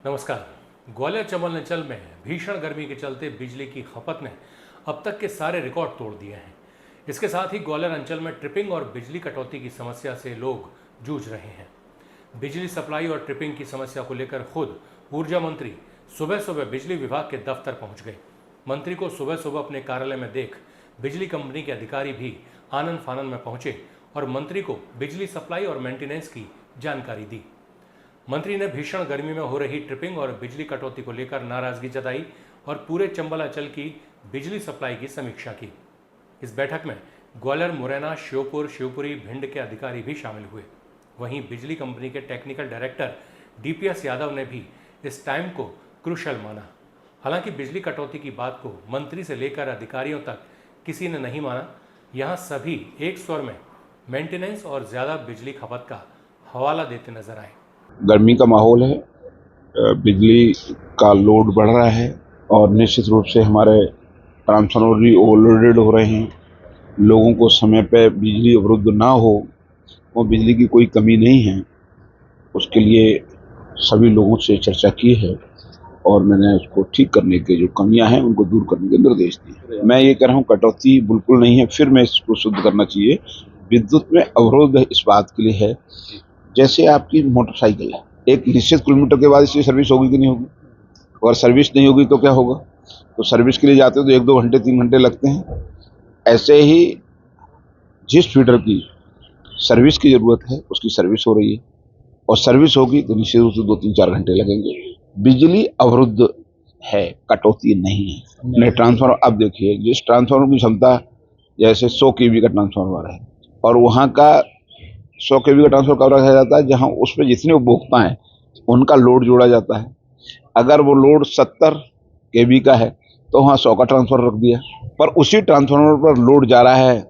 नमस्कार। ग्वालियर चंबल अंचल में भीषण गर्मी के चलते बिजली की खपत ने अब तक के सारे रिकॉर्ड तोड़ दिए हैं। इसके साथ ही ग्वालियर अंचल में ट्रिपिंग और बिजली कटौती की समस्या से लोग जूझ रहे हैं। बिजली सप्लाई और ट्रिपिंग की समस्या को लेकर खुद ऊर्जा मंत्री सुबह सुबह बिजली विभाग के दफ्तर पहुंच गए। मंत्री को सुबह सुबह अपने कार्यालय में देख बिजली कंपनी के अधिकारी भी आनन फानन में पहुंचे और मंत्री को बिजली सप्लाई और मेंटेनेंस की जानकारी दी। मंत्री ने भीषण गर्मी में हो रही ट्रिपिंग और बिजली कटौती को लेकर नाराजगी जताई और पूरे चंबल अंचल की बिजली सप्लाई की समीक्षा की। इस बैठक में ग्वालियर, मुरैना, श्योपुर, शिवपुरी, भिंड के अधिकारी भी शामिल हुए। वहीं बिजली कंपनी के टेक्निकल डायरेक्टर DPS यादव ने भी इस टाइम को क्रूशल माना। हालांकि बिजली कटौती की बात को मंत्री से लेकर अधिकारियों तक किसी ने नहीं माना। यहाँ सभी एक स्वर में मेंटेनेंस और ज़्यादा बिजली खपत का हवाला देते नजर आए। गर्मी का माहौल है, बिजली का लोड बढ़ रहा है और निश्चित रूप से हमारे ट्रांसफार्मर भी ओवरलोडेड हो रहे हैं। लोगों को समय पे बिजली अवरुद्ध ना हो और बिजली की कोई कमी नहीं है, उसके लिए सभी लोगों से चर्चा की है और मैंने उसको ठीक करने के जो कमियां हैं उनको दूर करने के निर्देश दिए। मैं ये कह रहा हूँ कटौती बिल्कुल नहीं है, फिर मैं इसको शुद्ध करना चाहिए। विद्युत में अवरोध इस बात के लिए है, जैसे आपकी मोटरसाइकिल है, एक निश्चित किलोमीटर के बाद इसकी सर्विस होगी कि नहीं होगी, अगर सर्विस नहीं होगी तो क्या होगा। तो सर्विस के लिए जाते हो तो 1-2 घंटे 3 घंटे लगते हैं। ऐसे ही जिस फीडर की सर्विस की जरूरत है उसकी सर्विस हो रही है और सर्विस होगी तो निश्चित रूप से 2-3-4 घंटे लगेंगे। बिजली अवरुद्ध है, कटौती नहीं है। ट्रांसफार्मर, अब देखिए जिस ट्रांसफार्मर की क्षमता जैसे 100 kV का ट्रांसफार्मर है और वहाँ का 100 kV का ट्रांसफर कब रखा जाता है, जहां उसमें जितने उपभोक्ता हैं उनका लोड जोड़ा जाता है। अगर वो लोड 70 kV का है तो वहां 100 का ट्रांसफर रख दिया, पर उसी ट्रांसफार्मर पर लोड जा रहा है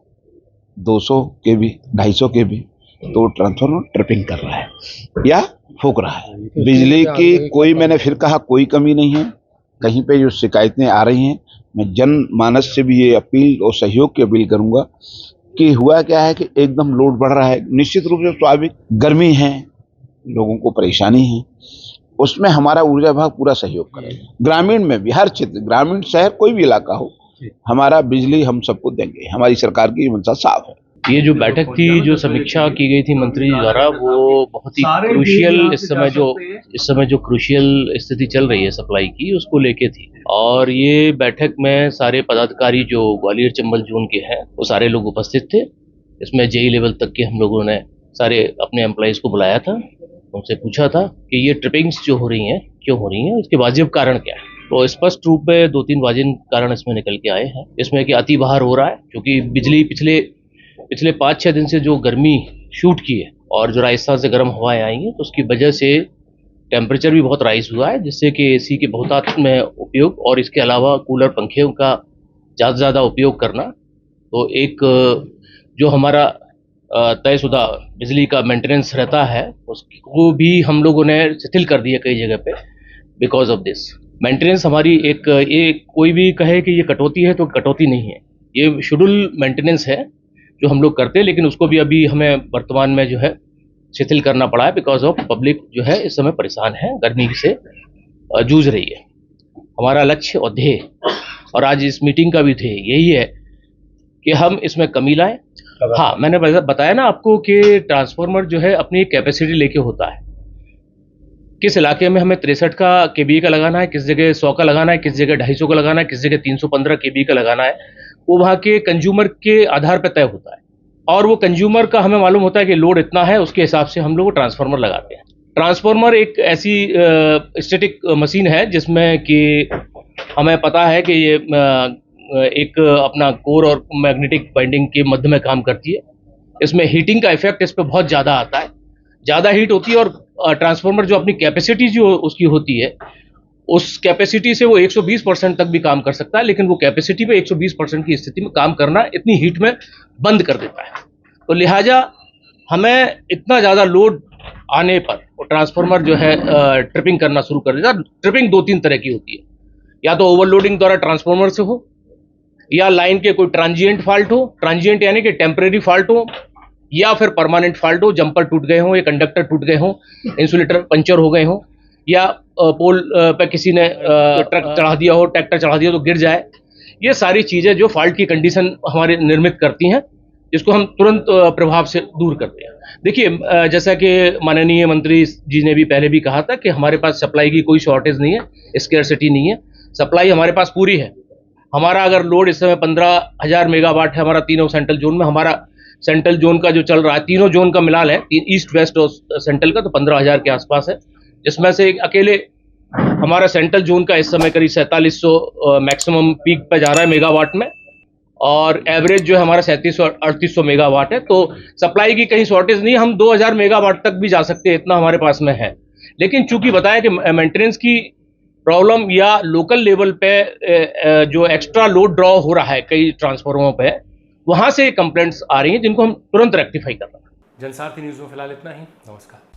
200 kV, 250 kV, तो ट्रांसफार्मर ट्रिपिंग कर रहा है या फूक रहा है। बिजली की कोई, मैंने फिर कहा, कोई कमी नहीं है। कहीं पे जो शिकायतें आ रही हैं, मैं जनमानस से भी ये अपील और सहयोग की अपील करूंगा कि हुआ क्या है कि एकदम लोड बढ़ रहा है। निश्चित रूप से स्वाभाविक गर्मी है, लोगों को परेशानी है, उसमें हमारा ऊर्जा विभाग पूरा सहयोग करेगा। ग्रामीण में भी, हर क्षेत्र, ग्रामीण, शहर, कोई भी इलाका हो, हमारा बिजली हम सबको देंगे। हमारी सरकार की मंशा साफ है। ये जो बैठक थी, जो समीक्षा की गई थी मंत्री जी द्वारा, वो बहुत ही क्रूशियल, इस समय जो क्रूशियल स्थिति चल रही है सप्लाई की, उसको लेके थी। और ये बैठक में सारे पदाधिकारी जो ग्वालियर चंबल जोन के हैं वो सारे लोग उपस्थित थे। इसमें JE लेवल तक के हम लोगों ने सारे अपने एम्प्लॉइज को बुलाया था, उनसे पूछा था कि ये ट्रिपिंग्स जो हो रही हैं क्यों हो रही हैं, इसके वाजिब कारण क्या है। तो स्पष्ट रूप में 2-3 वाजिब कारण इसमें निकल के आए हैं। इसमें कि अति बाहर हो रहा है, क्योंकि बिजली पिछले 5-6 दिन से जो गर्मी शूट की है और जो राजस्थान से गर्म हवाएं आई हैं, तो उसकी वजह से टेम्परेचर भी बहुत राइज हुआ है, जिससे कि AC के बहुतायत में उपयोग और इसके अलावा कूलर, पंखे का ज़्यादा उपयोग करना, तो एक जो हमारा तयशुदा बिजली का मेंटेनेंस रहता है उसको भी हम लोगों ने शिथिल कर दिया कई जगह पे। बिकॉज ऑफ दिस मेंटेनेंस हमारी ये कोई भी कहे कि ये कटौती है तो कटौती नहीं है, ये शेड्यूल मेंटेनेंस है जो हम लोग करते हैं, लेकिन उसको भी अभी हमें वर्तमान में जो है शिथिल करना पड़ा है। बिकॉज ऑफ पब्लिक जो है इस समय परेशान है, गर्मी से जूझ रही है। हमारा लक्ष्य और ध्येय, और आज इस मीटिंग का भी ध्येय यही है कि हम इसमें कमी लाएं। हाँ, मैंने बताया ना आपको कि ट्रांसफार्मर जो है अपनी कैपेसिटी लेके होता है। किस इलाके में हमें 63 का kV का लगाना है, किस जगह 100 का लगाना है, किस जगह 250 का लगाना है, किस जगह 315 kV का लगाना है, वो वहाँ के कंज्यूमर के आधार पर तय होता है। और वो कंज्यूमर का हमें मालूम होता है कि लोड इतना है, उसके हिसाब से हम लोग ट्रांसफार्मर लगाते हैं। ट्रांसफार्मर एक ऐसी स्टैटिक मशीन है जिसमें कि हमें पता है कि ये एक अपना कोर और मैग्नेटिक बाइंडिंग के मध्य में काम करती है। इसमें हीटिंग का इफेक्ट इस पर बहुत ज़्यादा आता है, ज़्यादा हीट होती है और ट्रांसफार्मर जो अपनी कैपेसिटी जो उसकी होती है, उस कैपेसिटी से वो 120% तक भी काम कर सकता है, लेकिन वो कैपेसिटी पे 120% की स्थिति में काम करना इतनी हीट में बंद कर देता है। तो लिहाजा हमें इतना ज़्यादा लोड आने पर वो ट्रांसफार्मर जो है ट्रिपिंग करना शुरू कर देता है। ट्रिपिंग 2-3 तरह की होती है, या तो ओवरलोडिंग द्वारा ट्रांसफार्मर से हो, या लाइन के कोई ट्रांजिएंट फॉल्ट हो, ट्रांजिएंट यानी कि टेम्परेरी फॉल्ट हो, या फिर परमानेंट फॉल्ट हो, जंपर टूट गए हों या कंडक्टर टूट गए हों, इंसुलेटर पंचर हो गए हों, या पोल पे किसी ने ट्रक चढ़ा दिया हो, ट्रैक्टर चढ़ा दिया तो गिर जाए। ये सारी चीज़ें जो फॉल्ट की कंडीशन हमारे निर्मित करती हैं, जिसको हम तुरंत प्रभाव से दूर करते हैं। देखिए, जैसा कि माननीय मंत्री जी ने भी पहले भी कहा था कि हमारे पास सप्लाई की कोई शॉर्टेज नहीं है, स्केर्सिटी नहीं है, सप्लाई हमारे पास पूरी है। हमारा अगर लोड इस समय 15,000 मेगावाट है हमारा तीनों सेंट्रल जोन में। हमारा सेंट्रल जोन का जो चल रहा है, तीनों जोन का मिलाल है, ईस्ट वेस्ट और सेंट्रल का, तो 15,000 के आसपास है, जिसमें से अकेले हमारा सेंट्रल जोन का इस समय करीब 4700 मैक्सिमम पीक पे जा रहा है मेगावाट में, और एवरेज जो है हमारा 3700-3800 मेगावाट है। तो सप्लाई की कहीं शॉर्टेज नहीं, हम 2000 मेगावाट तक भी जा सकते हैं, इतना हमारे पास में है। लेकिन चूंकि बताया कि मेंटेनेंस की प्रॉब्लम या लोकल लेवल पे जो एक्स्ट्रा लोड ड्रॉ हो रहा है कई ट्रांसफार्मरों पे, वहां से कंप्लेंट्स आ रही हैं जिनको हम तुरंत रेक्टिफाई कर रहे हैं। जनसारथी न्यूज़ में फिलहाल इतना ही। नमस्कार।